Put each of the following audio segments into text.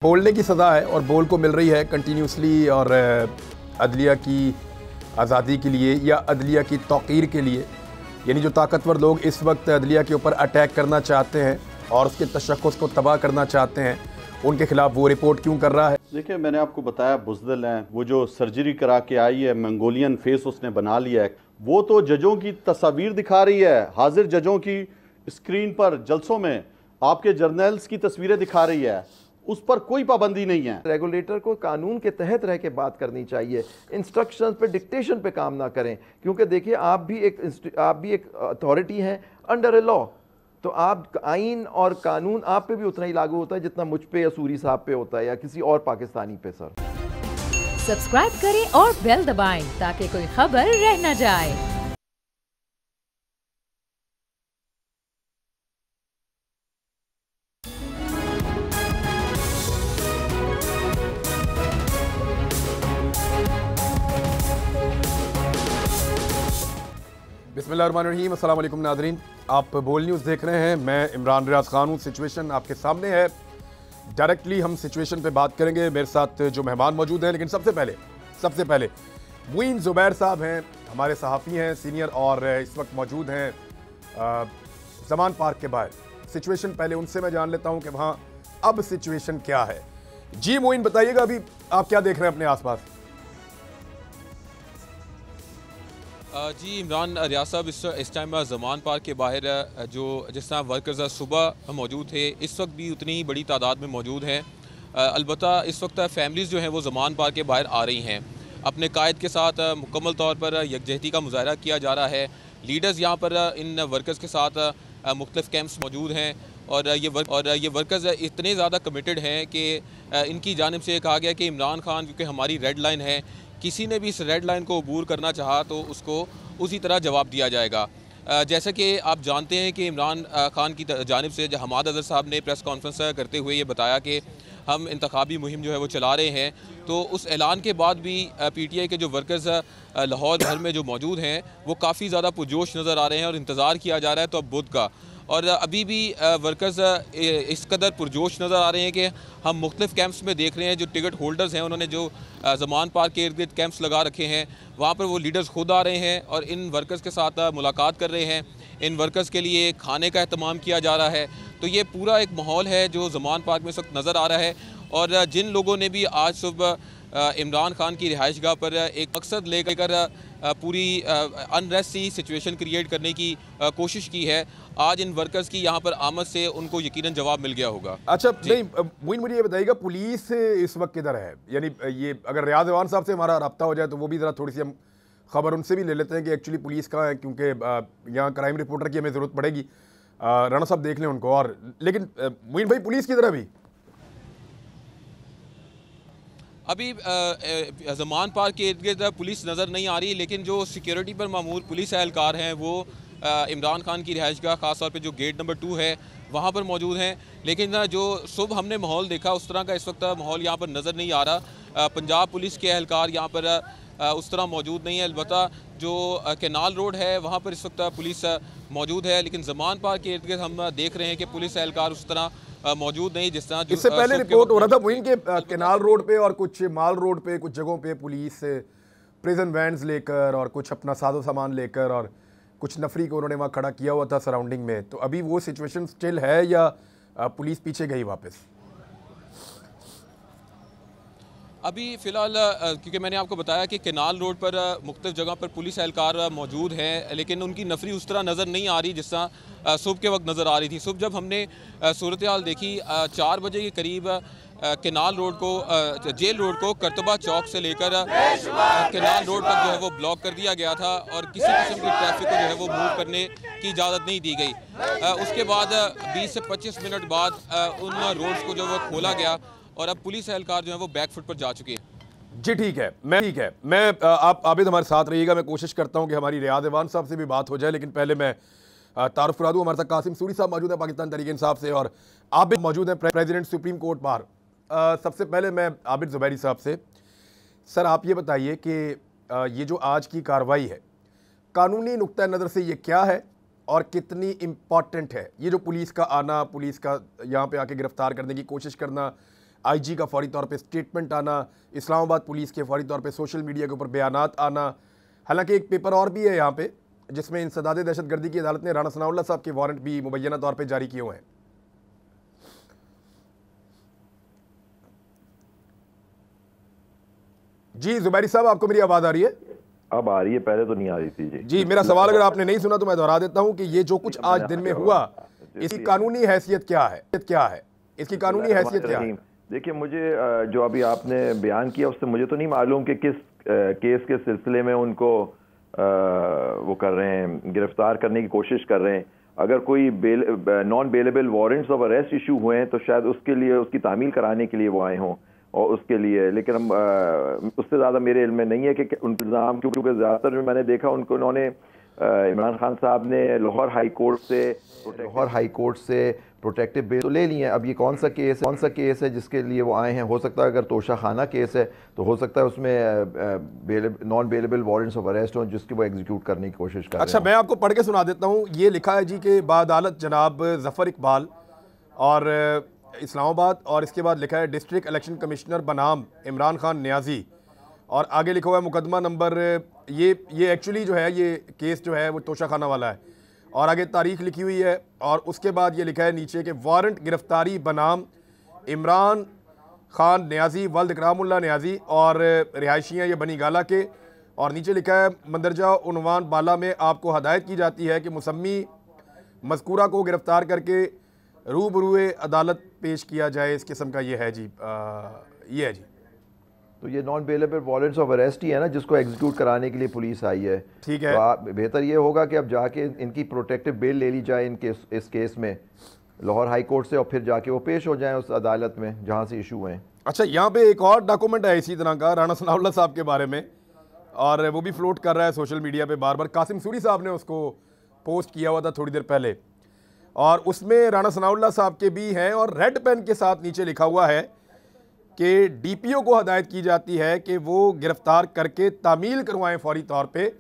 बोलने की सज़ा है और बोल को मिल रही है कंटिन्यूसली, और अदलिया की आज़ादी के लिए या अदलिया की तौक़ीर के लिए, यानी जो ताकतवर लोग इस वक्त अदलिया के ऊपर अटैक करना चाहते हैं और उसके तशख़्ख़ुस को तबाह करना चाहते हैं, उनके खिलाफ वो रिपोर्ट क्यों कर रहा है? देखिए, मैंने आपको बताया बुज़दिल हैं, वो जो सर्जरी करा के आई है, मंगोलियन फेस उसने बना लिया है, वो तो जजों की तस्वीर दिखा रही है, हाजिर जजों की स्क्रीन पर जलसों में आपके जर्नल्स की तस्वीरें दिखा रही है, उस पर कोई पाबंदी नहीं है। रेगुलेटर को कानून के तहत रह के बात करनी चाहिए, इंस्ट्रक्शंस पे, डिक्टेशन पे काम ना करें, क्योंकि देखिए आप भी एक अथॉरिटी हैं अंडर ए लॉ, तो आप आइन और कानून आप पे भी उतना ही लागू होता है जितना मुझ पे या सूरी साहब पे होता है या किसी और पाकिस्तानी पे। सर सब्सक्राइब करें और बेल दबाएं ताकि कोई खबर रह न जाए। बिस्मिल्लाहिर्रहमानिर्रहीम, अस्सलाम वालेकुम नाज़रीन, आप बोल न्यूज़ देख रहे हैं। मैं इमरान रियाज खान हूँ। सिचुएशन आपके सामने है, डायरेक्टली हम सिचुएशन पे बात करेंगे। मेरे साथ जो मेहमान मौजूद हैं, लेकिन सबसे पहले मुइन ज़ुबैर साहब हैं, हमारे सहाफ़ी हैं सीनियर, और इस वक्त मौजूद हैं ज़मान पार्क के बाहर। सिचुएशन पहले उनसे मैं जान लेता हूँ कि वहाँ अब सिचुएशन क्या है। जी मुइन, बताइएगा अभी आप क्या देख रहे हैं अपने आसपास? जी इमरान रियाज साहब, इस टाइम ज़मान पार्क के बाहर जो जिस तरह वर्कर्स सुबह मौजूद थे, इस वक्त भी उतनी ही बड़ी तादाद में मौजूद हैं। अलबत्ता इस वक्त फैमिलीज़ जो हैं वो ज़मान पार्क के बाहर आ रही हैं, अपने कायद के साथ मुकम्मल तौर पर यकजहती का मुजाहरा किया जा रहा है। लीडर्स यहाँ पर इन वर्कर्स के साथ मुख्तलिफ कैंप्स मौजूद हैं, और ये वर्कर्स इतने ज़्यादा कमिटेड हैं कि इनकी जानिब से कहा गया कि इमरान खान क्योंकि हमारी रेड लाइन है, किसी ने भी इस रेड लाइन को अबूर करना चाहा तो उसको उसी तरह जवाब दिया जाएगा। जैसा कि आप जानते हैं कि इमरान खान की जानिब से हमाद अज़हर साहब ने प्रेस कॉन्फ्रेंस करते हुए ये बताया कि हम इंतखाबी मुहिम जो है वो चला रहे हैं, तो उस ऐलान के बाद भी PTI के जो वर्कर्स लाहौर भर में जो मौजूद हैं वो काफ़ी ज़्यादा पुरजोश नज़र आ रहे हैं और इंतज़ार किया जा रहा है तो अब बुध का। और अभी भी वर्कर्स इस कदर पुरजोश नज़र आ रहे हैं कि हम मुख्तलिफ कैंप्स में देख रहे हैं, जो टिकट होल्डर्स हैं उन्होंने जो ज़मान पार्क के इर्द गिर्द कैंप्स लगा रखे हैं, वहाँ पर वो लीडर्स खुद आ रहे हैं और इन वर्कर्स के साथ मुलाकात कर रहे हैं। इन वर्कर्स के लिए खाने का अहतमाम किया जा रहा है, तो ये पूरा एक माहौल है जो ज़मान पार्क में इस वक्त नज़र आ रहा है। और जिन लोगों ने भी आज सुबह इमरान खान की रिहाइश गाह पर एक मकसद लेकर पूरी अनरेस्ट सी सिचुएशन क्रिएट करने की कोशिश की है, आज इन वर्कर्स की यहाँ पर आमद से उनको यकीनन जवाब मिल गया होगा। अच्छा, नहीं मुइन, मुझे ये बताइएगा पुलिस इस वक्त किधर है? यानी ये अगर रियाज अवान साहब से हमारा रब्ता हो जाए तो वो भी ज़रा थोड़ी सी हम खबर उनसे भी ले लेते हैं कि एक्चुअली पुलिस कहाँ है, क्योंकि यहाँ क्राइम रिपोर्टर की हमें ज़रूरत पड़ेगी। राणा साहब देख लें उनको। और लेकिन मुइन भाई, पुलिस किधर है अभी? अभी ज़मान पार्क के इर्द गिर्द पुलिस नज़र नहीं आ रही, लेकिन जो सिक्योरिटी पर मामूर पुलिस एहलकार हैं वो इमरान खान की रिहाइश गाह ख़ास तौर पर जो गेट नंबर 2 है वहाँ पर मौजूद हैं। लेकिन जो सुबह हमने माहौल देखा उस तरह का इस वक्त माहौल यहाँ पर नज़र नहीं आ रहा। पंजाब पुलिस के एहलकार यहाँ पर उस तरह मौजूद नहीं है। अलबत्ता जो कैनाल रोड है वहाँ पर इस वक्त पुलिस मौजूद है, लेकिन ज़मान पार्क के इर्द गिर्द हम देख रहे हैं कि पुलिस एहलकार उस तरह मौजूद नहीं जिस तरह। इससे पहले रिपोर्ट हो रहा था मुइन के कैनाल रोड पे और कुछ माल रोड पे कुछ जगहों पे पुलिस प्रिजन वैन्स लेकर और कुछ अपना साजो सामान लेकर और कुछ नफरी को उन्होंने वहाँ खड़ा किया हुआ था सराउंडिंग में। तो अभी वो सिचुएशन स्टिल है या पुलिस पीछे गई वापस? अभी फ़िलहाल क्योंकि मैंने आपको बताया कि कैनाल रोड पर मुख्तलिफ जगह पर पुलिस एहलकार मौजूद हैं, लेकिन उनकी नफरी उस तरह नज़र नहीं आ रही जिस तरह सुबह के वक्त नज़र आ रही थी। सुबह जब हमने सूरत हाल देखी 4 बजे के करीब कैनाल रोड को, जेल रोड को करतबा चौक से लेकर कैनाल रोड तक जो है वो ब्लॉक कर दिया गया था और किसी किस्म की ट्रैफिक को जो है वो मूव करने की इजाज़त नहीं दी गई। उसके बाद 20 से 25 मिनट बाद उन रोड्स को जो वो खोला गया और अब पुलिस एहलकार जो है वो बैकफुट पर जा चुके हैं। जी ठीक है, मैं आप आबिद हमारे साथ रहिएगा। मैं कोशिश करता हूं कि हमारी रियाज अवान साहब से भी बात हो जाए, लेकिन पहले मैं तारुफ करा दूं। हमारे साथ कासिम सूरी साहब मौजूद है पाकिस्तान तहरीक इंसाफ से, और आबिद मौजूद हैं प्रेसिडेंट सुप्रीम कोर्ट बार। सबसे पहले मैं आबिद ज़ुबैरी साहब से, सर आप ये बताइए कि ये जो आज की कार्रवाई है कानूनी नुक्ता नज़र से ये क्या है और कितनी इम्पॉर्टेंट है? ये जो पुलिस का आना, पुलिस का यहाँ पे आके गिरफ्तार करने की कोशिश करना, आईजी का फौरी तौर पे स्टेटमेंट आना, इस्लामाबाद पुलिस के फौरी तौर पे सोशल मीडिया के ऊपर बयानात आना। हालांकि एक पेपर और भी है यहाँ पे जिसमें इंसदाद दहशतगर्दी की अदालत ने राणा सनाउल्लाह साहब के वारंट भी मुबैना तौर पे जारी किए हुए हैं। जी जुबैरी साहब, आपको मेरी आवाज आ रही है? अब आ रही है, पहले तो नहीं आ रही थी जी। जी, मेरा सवाल अगर आपने नहीं सुना तो मैं दोहरा देता हूं कि ये जो कुछ आज दिन में हुआ, इसकी कानूनी हैसियत क्या है? इसकी कानूनी हैसियत क्या है? देखिए, मुझे जो अभी आपने बयान किया उससे मुझे तो नहीं मालूम कि किस केस के सिलसिले में उनको वो कर रहे हैं, गिरफ्तार करने की कोशिश कर रहे हैं। अगर कोई non bailable warrants of arrest issue हुए हैं तो शायद उसके लिए, उसकी तामील कराने के लिए वो आए हों और उसके लिए, लेकिन हम उससे ज़्यादा मेरे इल्म में नहीं है कि उन इल्ज़ाम, क्योंकि ज़्यादातर जो मैंने देखा उन्होंने इमरान खान साहब ने लाहौर हाई कोर्ट से प्रोटेक्टिव बेल तो ले लिए हैं। अब ये कौन सा केस है जिसके लिए वो आए हैं? हो सकता है अगर तोशा खाना केस है तो हो सकता है उसमें non bailable warrants of arrest हो जिसकी वो एग्जीक्यूट करने की कोशिश कर रहे हैं। अच्छा, मैं आपको पढ़ के सुना देता हूँ। ये लिखा है जी कि बाअदालत जनाब ज़फ़र इकबाल और इस्लामाबाद, और इसके बाद लिखा है डिस्ट्रिक्ट इलेक्शन कमिश्नर बनाम इमरान खान न्याजी, और आगे लिखा हुआ है मुकदमा नंबर, ये एक्चुअली जो है ये केस जो है वो तोशा खाना वाला है, और आगे तारीख लिखी हुई है, और उसके बाद ये लिखा है नीचे के वारंट गिरफ्तारी बनाम इमरान खान न्याजी वल्द इकरामुल्लाह न्याजी, और रिहायशी हैं ये बनी गाला के, और नीचे लिखा है मंदरजा उन्वान बाला में आपको हदायत की जाती है कि मुसम्मी मज़कूरा को गिरफ्तार करके रूबरूए अदालत पेश किया जाए। इस किस्म का ये है जी, ये है जी। तो ये non bailable warrants of arrest ही है ना, जिसको एग्जीक्यूट कराने के लिए पुलिस आई है। ठीक है, तो बेहतर ये होगा कि अब जाके इनकी प्रोटेक्टिव बेल ले ली जाए इस केस में लाहौर हाई कोर्ट से, और फिर जाके वो पेश हो जाएं उस अदालत में जहाँ से इशू हैं। अच्छा, यहाँ पे एक और डॉक्यूमेंट है इसी तरह का राणा सनाउल्लाह साहब के बारे में, और वो भी फ्लोट कर रहा है सोशल मीडिया पे बार बार। कासिम सूरी साहब ने उसको पोस्ट किया हुआ था थोड़ी देर पहले, और उसमें राणा सनाउल्लाह साहब के भी हैं, और रेड पेन के साथ नीचे लिखा हुआ है कि डीपीओ को हदायत की जाती है कि वो गिरफ्तार करके तामील करवाएं फौरी तौर पे,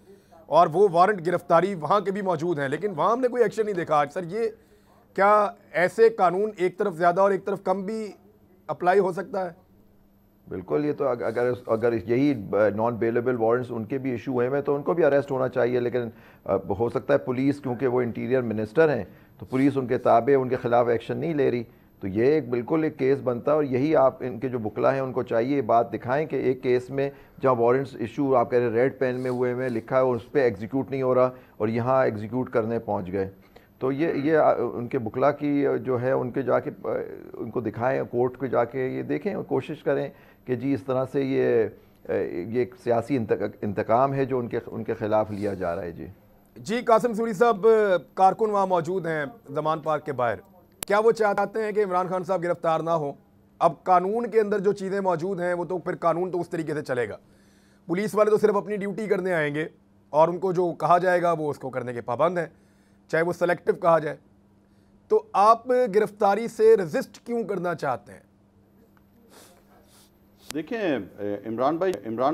और वो वारंट गिरफ्तारी वहाँ के भी मौजूद हैं, लेकिन वहाँ हमने कोई एक्शन नहीं देखा आज। सर, ये क्या ऐसे कानून एक तरफ ज़्यादा और एक तरफ कम भी अप्लाई हो सकता है? बिल्कुल, ये तो अगर यही नॉन बेलेबल वारंट्स उनके भी इशू हुए हैं तो उनको भी अरेस्ट होना चाहिए, लेकिन हो सकता है पुलिस, क्योंकि वो इंटीरियर मिनिस्टर हैं, तो पुलिस उनके ताबे, उनके खिलाफ एक्शन नहीं ले रही। तो ये बिल्कुल एक केस बनता है, और यही आप इनके जो बुकला हैं उनको चाहिए ये बात दिखाएं कि एक केस में जहाँ वारंट्स इशू आप कह रहे रेड पेन में हुए में लिखा है और उस पर एग्जीक्यूट नहीं हो रहा, और यहाँ एग्जीक्यूट करने पहुँच गए। तो ये उनके बुकला की जो है उनके जाके उनको दिखाएं, कोर्ट पे जाके ये देखें और कोशिश करें कि जी इस तरह से ये एक सियासी इंतकाम है जो उनके खिलाफ लिया जा रहा है। जी कासिम सूरी साहब, कारकुन वहाँ मौजूद हैं जमान पार्क के बाहर, क्या वो चाहते हैं कि इमरान खान साहब गिरफ्तार ना हो? अब कानून के अंदर जो चीज़ें मौजूद हैं वो तो फिर कानून तो उस तरीके से चलेगा। पुलिस वाले तो सिर्फ अपनी ड्यूटी करने आएंगे, और उनको जो कहा जाएगा वो उसको करने के पाबंद हैं, चाहे वो सेलेक्टिव कहा जाए। तो आप गिरफ्तारी से रेजिस्ट क्यों करना चाहते हैं? देखें इमरान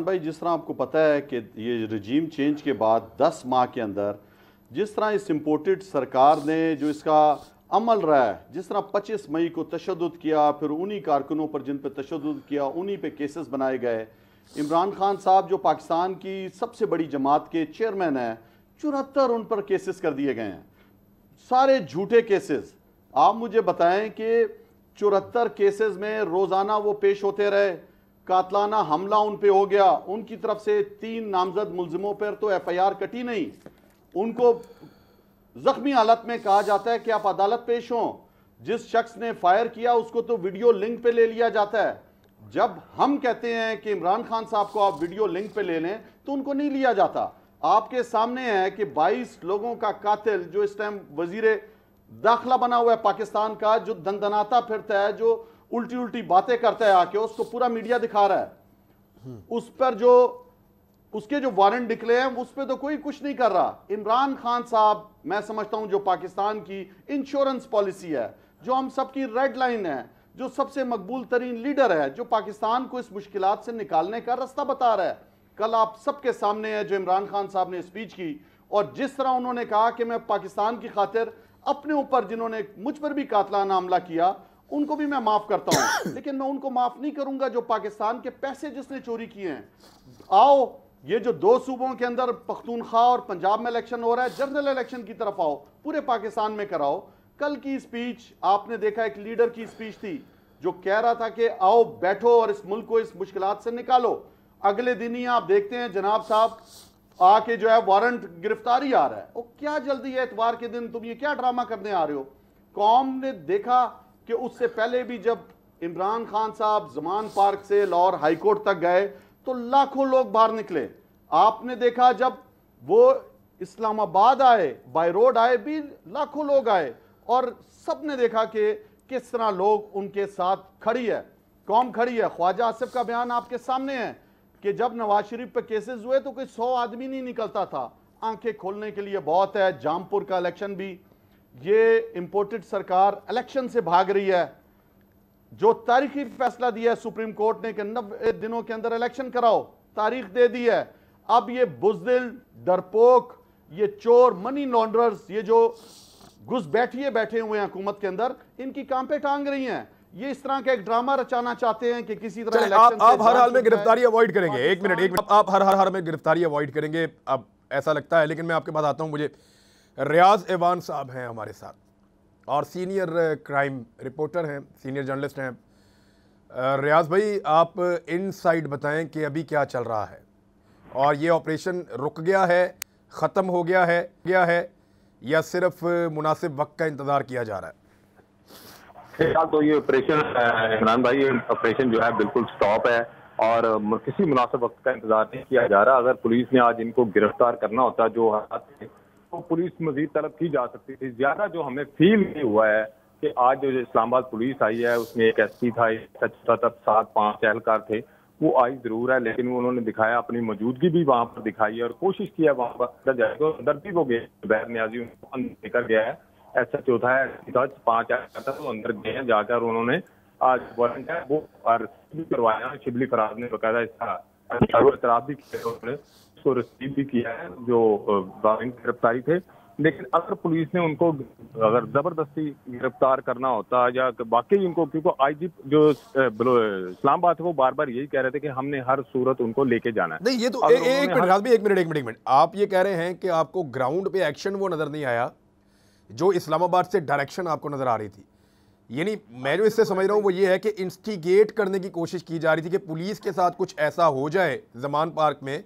भाई, जिस तरह आपको पता है कि ये रजीम चेंज के बाद 10 माह के अंदर जिस तरह इस इम्पोर्टेड सरकार ने जो इसका अमल रहा है, जिस तरह 25 मई को तशद्दुद किया, फिर उन्हीं कारकुनों पर जिन पर तशद्दुद किया उन्हीं पे केसेस बनाए गए। इमरान खान साहब जो पाकिस्तान की सबसे बड़ी जमात के चेयरमैन हैं, 74 उन पर केसेस कर दिए गए हैं, सारे झूठे केसेस। आप मुझे बताएं कि 74 केसेस में रोज़ाना वो पेश होते रहे, कातलाना हमला उन पे हो गया, उनकी तरफ से 3 नामजद मुलजिमों पर तो FIR कटी नहीं, उनको जख्मी हालत में कहा जाता है कि आप अदालत पेश हों। जिस शख्स ने फायर किया उसको तो वीडियो लिंक पे ले लिया जाता है। जब हम कहते हैं कि इमरान खान साहब को आप वीडियो लिंक पे ले लें तो उनको नहीं लिया जाता। आपके सामने है कि 22 लोगों का कातिल जो इस टाइम वजीर दाखिला बना हुआ है पाकिस्तान का, जो दंदनाता फिरता है, जो उल्टी उल्टी बातें करता है आके, उसको पूरा मीडिया दिखा रहा है। उस पर जो उसके जो वारंट निकले हैं उस पर तो कोई कुछ नहीं कर रहा। इमरान खान साहब, मैं समझता हूं जो पाकिस्तान की इंश्योरेंस पॉलिसी है, जो हम सबकी रेड लाइन है, जो सबसे मकबूल तरीन लीडर है, जो पाकिस्तान को इस मुश्किलात से निकालने का रास्ता बता रहा है। कल आप सबके सामने है जो इमरान खान साहब ने स्पीच की, और जिस तरह उन्होंने कहा कि मैं पाकिस्तान की खातिर अपने ऊपर, जिन्होंने मुझ पर भी कातलाना हमला किया, उनको भी मैं माफ करता हूं, लेकिन मैं उनको माफ नहीं करूंगा जो पाकिस्तान के पैसे जिसने चोरी किए हैं। आओ, ये जो 2 सूबों के अंदर पख्तूनख्वा और पंजाब में इलेक्शन हो रहा है, जनरल इलेक्शन की तरफ आओ, पूरे पाकिस्तान में कराओ। कल की स्पीच आपने देखा, एक लीडर की स्पीच थी जो कह रहा था कि आओ बैठो और इस मुल्क को इस मुश्किलात से निकालो। अगले दिन ही आप देखते हैं जनाब साहब आके जो है वारंट गिरफ्तारी आ रहा है। और क्या जल्दी है, इतवार के दिन तुम ये क्या ड्रामा करने आ रहे हो? कौम ने देखा कि उससे पहले भी जब इमरान खान साहब जमान पार्क से लाहौर हाईकोर्ट तक गए तो लाखों लोग बाहर निकले। आपने देखा जब वो इस्लामाबाद आए, बाय रोड आए भी लाखों लोग आए, और सबने देखा कि किस तरह लोग उनके साथ खड़ी है, कौम खड़ी है। ख्वाजा आसिफ का बयान आपके सामने है कि जब नवाज शरीफ पे केसेस हुए तो कोई 100 आदमी नहीं निकलता था। आंखें खोलने के लिए बहुत है। जामपुर का इलेक्शन भी, ये इंपोर्टेड सरकार इलेक्शन से भाग रही है। जो तारीखी फैसला दिया है सुप्रीम कोर्ट ने कि 90 दिनों के अंदर इलेक्शन कराओ, तारीख दे दी है। अब ये बुजदिल, डरपोक, ये चोर, मनी लॉन्ड्रर्स, ये जो घुस बैठे हुए हैं हुकूमत के अंदर, इनकी काम पे टांग रही हैं। ये इस तरह का एक ड्रामा रचाना चाहते हैं कि किसी तरह आप हर हाल में गिरफ्तारी अवॉइड करेंगे। एक मिनट, आप हर हाल में गिरफ्तारी अवॉइड करेंगे, अब ऐसा लगता है। लेकिन मैं आपके पास आता हूं, मुझे रियाज ऐवान साहब हैं हमारे साथ और सीनियर क्राइम रिपोर्टर हैं, सीनियर जर्नलिस्ट हैं। रियाज भाई, आप इनसाइड बताएं कि अभी क्या चल रहा है और ये ऑपरेशन रुक गया है, ख़त्म हो गया है या सिर्फ मुनासिब वक्त का इंतज़ार किया जा रहा है? फिलहाल तो ये ऑपरेशन इमरान भाई, ये ऑपरेशन जो है बिल्कुल स्टॉप है और किसी मुनासिब वक्त का इंतजार नहीं किया जा रहा। अगर पुलिस ने आज इनको गिरफ्तार करना होता जो हालात थे तो पुलिस मजीद तलब की जा सकती थी। ज्यादा जो हमें फील नहीं हुआ है कि आज जो इस्लामाबाद पुलिस आई है उसमें एक एसपी था, एक 7-5 एहलकार थे, वो आई जरूर है, लेकिन उन्होंने दिखाया अपनी मौजूदगी भी वहां पर दिखाई है और कोशिश किया वहां पर अंदर जाए। तो अंदर भी वो गए, बैर न्याजी उनको अंदर लेकर गया है। ऐसा चौथा है 5 तो अंदर गए हैं, जाकर उन्होंने आज वारंट है वो करवाया। शिबली फराज ने बकायदा इसका एतराफ भी किया, उन्होंने उसको रिसीव भी किया है जो वारंट गिरफ्तारी थे। लेकिन अगर पुलिस ने उनको अगर जबरदस्ती गिरफ्तार करना होता या वाकई इनको, क्योंकि आईजी जो इस्लामाबाद थे वो बार बार यही कह रहे थे कि हमने हर सूरत उनको लेके जाना है। नहीं, ये तो एक मिनट, आप ये कह रहे हैं कि आपको ग्राउंड पे एक्शन वो नजर नहीं आया जो इस्लामाबाद से डायरेक्शन आपको नजर आ रही थी। यानी मैं जो इससे समझ रहा हूँ वो ये है कि इंस्टिगेट करने की कोशिश की जा रही थी कि पुलिस के साथ कुछ ऐसा हो जाए जमान पार्क में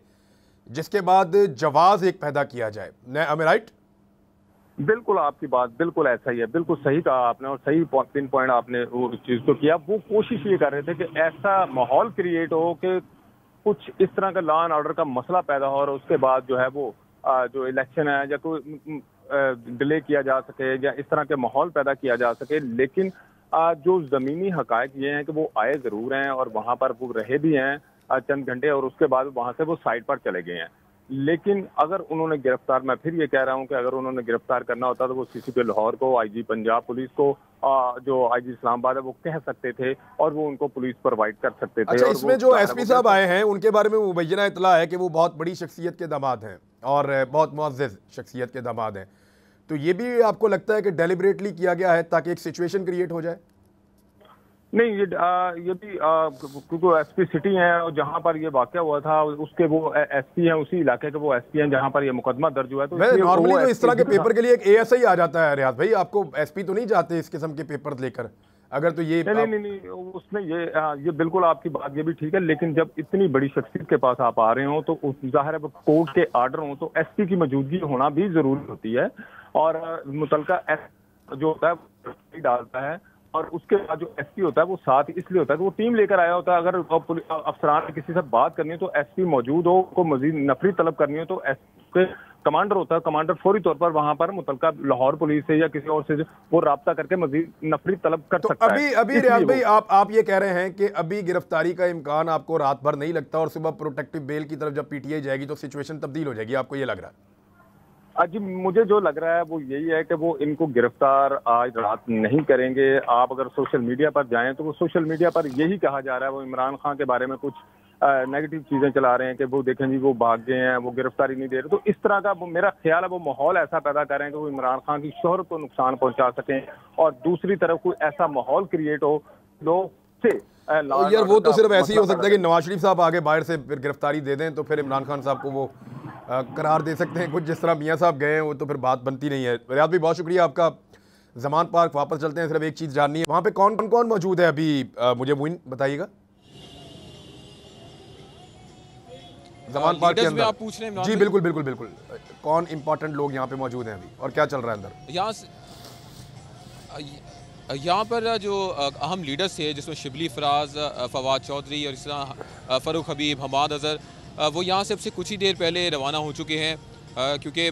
जिसके बाद जवाब एक पैदा किया जाए। एम आई राइट? बिल्कुल, आपकी बात बिल्कुल ऐसा ही है, बिल्कुल सही कहा आपने और सही पिन पॉइंट आपने वो इस चीज को किया। वो कोशिश ये कर रहे थे कि ऐसा माहौल क्रिएट हो कि कुछ इस तरह का लॉ एंड ऑर्डर का मसला पैदा हो और उसके बाद जो है वो जो इलेक्शन है या कोई डिले किया जा सके या इस तरह के माहौल पैदा किया जा सके। लेकिन जो जमीनी हकायक ये हैं कि वो आए जरूर हैं और वहां पर वो रहे भी हैं चंद घंटे और उसके बाद वहां से वो साइड पर चले गए हैं। लेकिन अगर उन्होंने गिरफ्तार, मैं फिर ये कह रहा हूं कि अगर उन्होंने गिरफ्तार करना होता तो वो सीसीपी लाहौर को, आईजी पंजाब पुलिस को, जो आईजी इस्लामाबाद है वो कह सकते थे और वो उनको पुलिस प्रोवाइड कर सकते थे। अच्छा, इसमें जो एसपी साहब आए हैं उनके बारे में मुबैना इतला है कि वो बहुत बड़ी शख्सियत के दामाद हैं और बहुत मुअज़्ज़ज़ शख्सियत के दामाद हैं, तो ये भी आपको लगता है कि डेलिबरेटली किया गया है ताकि एक सिचुएशन क्रिएट हो जाए? नहीं, ये भी क्योंकि एसपी सिटी है और जहां पर ये वाकया हुआ था उसके वो एसपी हैं, उसी इलाके के वो एसपी हैं जहां पर ये मुकदमा दर्ज हुआ है। तो नॉर्मली तो इस तरह के पेपर के लिए एक एएसआई आ जाता है रियाज भाई, आपको एसपी तो नहीं जाते इस किस्म के पेपर लेकर? अगर तो ये नहीं, उसमें ये बिल्कुल आपकी बात ये भी ठीक है, लेकिन जब इतनी बड़ी शख्सियत के पास आप आ रहे हो तो जाहिर है कोर्ट के आर्डर हो तो एसपी की मौजूदगी होना भी जरूरी होती है और मुतलका जो होता है डालता है और उसके बाद जो एसपी होता है वो साथ इसलिए होता है कि वो टीम लेकर आया होता है। अगर अफसरान किसी से बात करनी हो तो एसपी मौजूद हो, को मजीद नफरी तलब करनी हो तो एसपी कमांडर होता है, कमांडर फौरी तौर पर वहां पर मुतलका लाहौर पुलिस से या किसी और से वो राब्ता करके मजीद नफरी तलब कर सकता है। अभी रियाज भाई आप ये कह रहे हैं कि अभी गिरफ्तारी का इम्कान आपको रात भर नहीं लगता और सुबह प्रोटेक्टिव बेल की तरफ जब पीटीआई जाएगी तो सिचुएशन तब्दील हो जाएगी, आपको ये लग रहा है? जी, मुझे जो लग रहा है वो यही है कि वो इनको गिरफ्तार आज रात नहीं करेंगे। आप अगर सोशल मीडिया पर जाएं तो वो सोशल मीडिया पर यही कहा जा रहा है, वो इमरान खान के बारे में कुछ नेगेटिव चीजें चला रहे हैं कि वो देखें जी वो भाग गए हैं, वो गिरफ्तारी नहीं दे रहे। तो इस तरह का वो मेरा ख्याल है वो माहौल ऐसा पैदा कर रहे हैं कि वो इमरान खान की शोहरत को नुकसान पहुंचा सकें, और दूसरी तरफ कोई ऐसा माहौल क्रिएट हो लोग से यार वो तो सिर्फ ऐसे ही हो सकता है कि नवाज शरीफ साहब आगे बाहर से फिर गिरफ्तारी दे दें तो फिर इमरान खान साहब को वो करार दे सकते हैं। कुछ जिस तरह मियाँ साहब गए हैं वो तो फिर बात बनती नहीं है। रियाज भाई बहुत शुक्रिया आपका। जमान पार्क वापस चलते हैं, सिर्फ एक चीज़ जाननी है, वहाँ पे कौन कौन मौजूद है अभी, मुझे मुइन बताइएगा। जमान पार्क के अंदर आप पूछ रहे हैं? जी बिल्कुल बिल्कुल बिल्कुल। कौन इंपॉर्टेंट लोग यहाँ पे मौजूद हैं अभी और क्या चल रहा है अंदर? यहाँ पर जो अहम लीडर्स थे जिसमें शिबली फराज, फवाद चौधरी और इस तरह फ़ारूक हबीब, हमाद अज़हर, वो यहाँ से अब से कुछ ही देर पहले रवाना हो चुके हैं, क्योंकि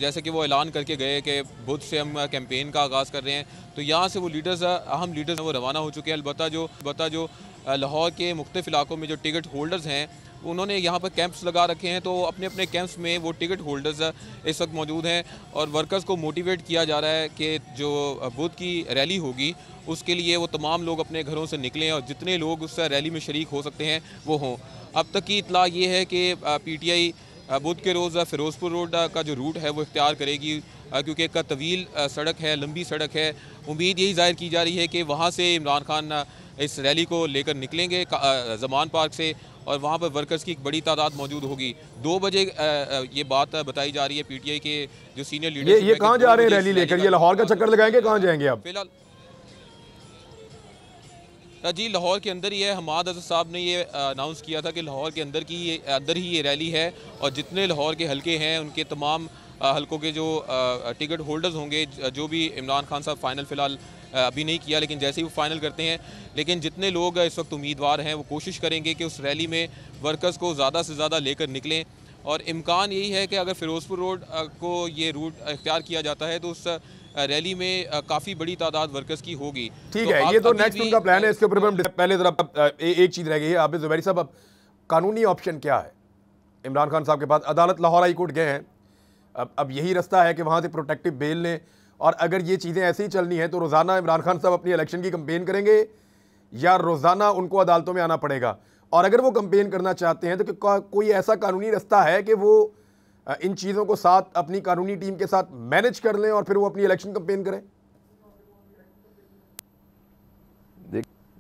जैसे कि वो ऐलान करके गए कि बुध से हम कैंपेन का आगाज़ कर रहे हैं। तो यहाँ से वो लीडर्स, अहम लीडर्स वो रवाना हो चुके हैं। अलबत्ता जो लाहौर के मुख्तलिफ इलाकों में जो टिकट होल्डर्स हैं उन्होंने यहाँ पर कैंप्स लगा रखे हैं, तो अपने अपने कैंप्स में वो टिकट होल्डर्स इस वक्त मौजूद हैं और वर्कर्स को मोटिवेट किया जा रहा है कि जो बुध की रैली होगी उसके लिए वो तमाम लोग अपने घरों से निकलें और जितने लोग उस रैली में शरीक हो सकते हैं वो हों। अब तक की इतला ये है कि PTI बुध के रोज़ फ़िरोज़पुर रोड का जो रूट है वो इख्तियार करेगी, क्योंकि एक तवील सड़क है, लंबी सड़क है। उम्मीद यही जाहिर की जा रही है कि वहाँ से इमरान खान इस रैली को लेकर निकलेंगे ज़मान पार्क से, और वहाँ पर वर्कर्स की एक बड़ी तादाद मौजूद होगी। 2 बजे ये बात बताई जा रही है PTI के जो सीनियर लीडर। ये कहाँ जा रहे हैं रैली लेकर? ये लाहौर का चक्कर लगाएंगे, कहाँ जाएंगे आप? फिलहाल जी लाहौर के अंदर ही है। हमाद अज़हर साहब ने ये अनाउंस किया था कि लाहौर के अंदर ही ये रैली है, और जितने लाहौर के हलके हैं उनके तमाम हलकों के जो टिकट होल्डर्स होंगे, जो भी इमरान खान साहब फ़ाइनल फ़िलहाल अभी नहीं किया, लेकिन जैसे ही वो फाइनल करते हैं, लेकिन जितने लोग इस वक्त उम्मीदवार हैं वो कोशिश करेंगे कि उस रैली में वर्कर्स को ज़्यादा से ज़्यादा लेकर निकलें। और इम्कान यही है कि अगर फ़िरोज़पुर रोड को ये रूट इख्तियार किया जाता है तो उस रैली में काफ़ी बड़ी तादाद वर्कर्स की होगी। ठीक है, ये तो नेक्स्ट उनका प्लान है, इसके ऊपर हम पहले ज़रा एक चीज़ रह गई है आबिद ज़ुबैरी साहब, अब कानूनी ऑप्शन क्या है इमरान खान साहब के पास? अदालत लाहौर हाई कोर्ट गए हैं, अब यही रास्ता है कि वहाँ से प्रोटेक्टिव बेल लें, और अगर ये चीज़ें ऐसी ही चलनी है तो रोज़ाना इमरान खान साहब अपनी इलेक्शन की कंपेन करेंगे या रोज़ाना उनको अदालतों में आना पड़ेगा? और अगर वो कंपेन करना चाहते हैं तो कोई ऐसा कानूनी रास्ता है कि वो इन चीज़ों को साथ अपनी कानूनी टीम के साथ मैनेज कर लें और फिर वो अपनी इलेक्शन कंपेन करें?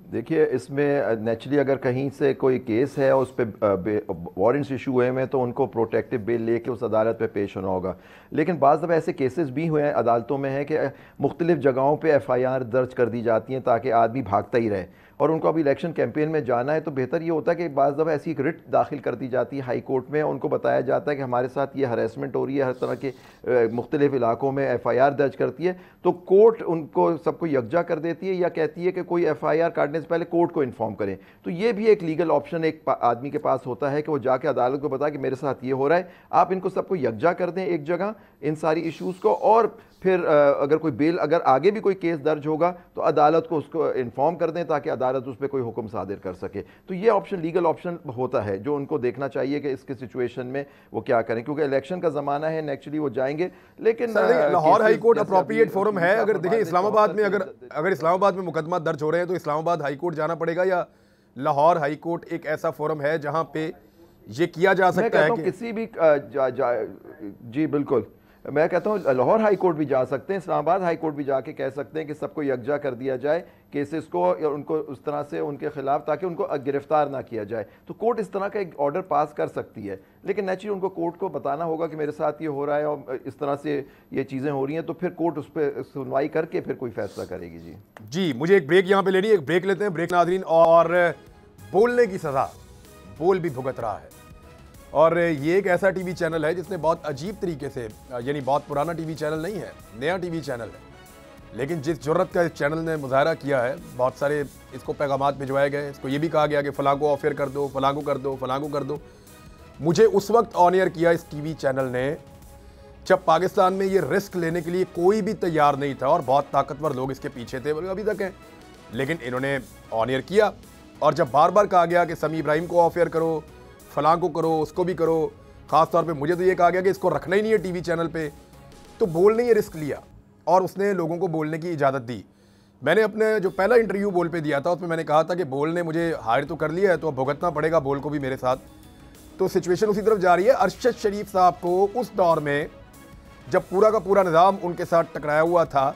देखिए, इसमें नेचुरली अगर कहीं से कोई केस है उस पर वारंट्स इशू हुए हैं तो उनको प्रोटेक्टिव बेल लेके उस अदालत पे पेश होना होगा। लेकिन बाज़ दफ़ा ऐसे केसेस भी हुए हैं अदालतों में है कि मुख्तलिफ जगहों पे FIR दर्ज कर दी जाती हैं ताकि आदमी भागता ही रहे, और उनको अभी इलेक्शन कैंपेन में जाना है तो बेहतर ये होता है कि बाज़ दफ़ा ऐसी एक रिट दाखिल कर दी जाती है हाई कोर्ट में, उनको बताया जाता है कि हमारे साथ ये हरेसमेंट हो रही है, हर तरह के मुख्तलिफ इलाकों में FIR दर्ज करती है, तो कोर्ट उनको सबको यकजा कर देती है या कहती है कि कोई FIR काटने से पहले कोर्ट को इन्फॉर्म करें। तो ये भी एक लीगल ऑप्शन एक आदमी के पास होता है कि वो जाके अदालत को बताए कि मेरे साथ ये हो रहा है, आप इनको सबको यकजा कर दें एक जगह इन सारी इश्यूज़ को, और फिर अगर कोई बेल, अगर आगे भी कोई केस दर्ज होगा तो अदालत को उसको इन्फॉर्म कर दें ताकि अदालत उस पर कोई हुक्म सादिर कर सके। तो ये ऑप्शन लीगल ऑप्शन होता है जो उनको देखना चाहिए कि इसके सिचुएशन में वो क्या करें, क्योंकि इलेक्शन का ज़माना है, नेचुरली वो जाएंगे। लेकिन Lahore high court appropriate forum है। अगर देखिए इस्लामाबाद में अगर इस्लामाबाद में मुकदमा दर्ज हो रहे हैं तो इस्लामाबाद हाई कोर्ट जाना पड़ेगा, या लाहौर हाई कोर्ट एक ऐसा फोरम है जहां पे ये किया जा सकता है कि किसी भी जी बिल्कुल, मैं कहता हूँ लाहौर हाई कोर्ट भी जा सकते हैं, इस्लामाबाद हाई कोर्ट भी जाके कह सकते हैं कि सबको यकजा कर दिया जाए केसेस को, या उनको उस तरह से उनके खिलाफ, ताकि उनको गिरफ्तार ना किया जाए। तो कोर्ट इस तरह का एक ऑर्डर पास कर सकती है, लेकिन नेचुरली उनको कोर्ट को बताना होगा कि मेरे साथ ये हो रहा है और इस तरह से ये चीज़ें हो रही हैं, तो फिर कोर्ट उस पर सुनवाई करके फिर कोई फैसला करेगी। जी मुझे एक ब्रेक यहाँ पे लेनी है, एक ब्रेक लेते हैं। ब्रेक नाज़रीन, और बोलने की सज़ा बोल भी भुगत रहा है, और ये एक ऐसा टीवी चैनल है जिसने बहुत अजीब तरीके से, यानी बहुत पुराना टीवी चैनल नहीं है, नया टीवी चैनल है, लेकिन जिस जुर्रत का इस चैनल ने मुजाहरा किया है, बहुत सारे इसको पैगामात भिजवाए गए, इसको ये भी कहा गया कि फ़लाँ को ऑफर कर दो, फ़लाँ को कर दो, फ़लाँ को कर दो। मुझे उस वक्त ऑन एयर किया इस टीवी चैनल ने जब पाकिस्तान में ये रिस्क लेने के लिए कोई भी तैयार नहीं था, और बहुत ताकतवर लोग इसके पीछे थे, अभी तक हैं, लेकिन इन्होंने ऑन एयर किया। और जब बार बार कहा गया कि समी इब्राहिम को ऑफर करो, फलां को करो, उसको भी करो, ख़ास तौर पे मुझे तो ये कहा गया कि इसको रखना ही नहीं है टीवी चैनल पे, तो बोलने ये रिस्क लिया और उसने लोगों को बोलने की इजाज़त दी। मैंने अपने जो पहला इंटरव्यू बोल पे दिया था उसमें मैंने कहा था कि बोल ने मुझे हायर तो कर लिया है तो अब भुगतना पड़ेगा बोल को भी मेरे साथ। तो सिचुएशन उसी तरफ जा रही है। अरशद शरीफ साहब को उस दौर में जब पूरा का पूरा निज़ाम उनके साथ टकराया हुआ था,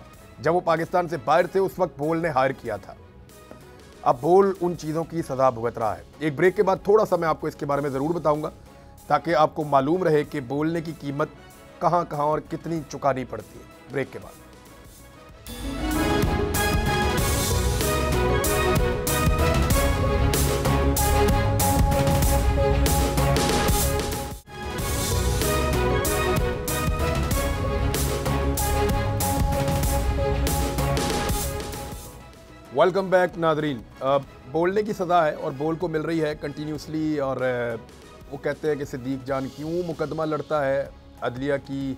जब वो पाकिस्तान से बाहर थे, उस वक्त बोल ने हायर किया था। अब बोल उन चीज़ों की सज़ा भुगत रहा है। एक ब्रेक के बाद थोड़ा सा मैं आपको इसके बारे में ज़रूर बताऊंगा ताकि आपको मालूम रहे कि बोलने की कीमत कहाँ कहाँ और कितनी चुकानी पड़ती है। ब्रेक के बाद वेलकम बैक नाजरीन। बोलने की सज़ा है और बोल को मिल रही है कंटिन्यूसली। और वो कहते हैं कि सिद्दीक जान क्यों मुकदमा लड़ता है अदलिया की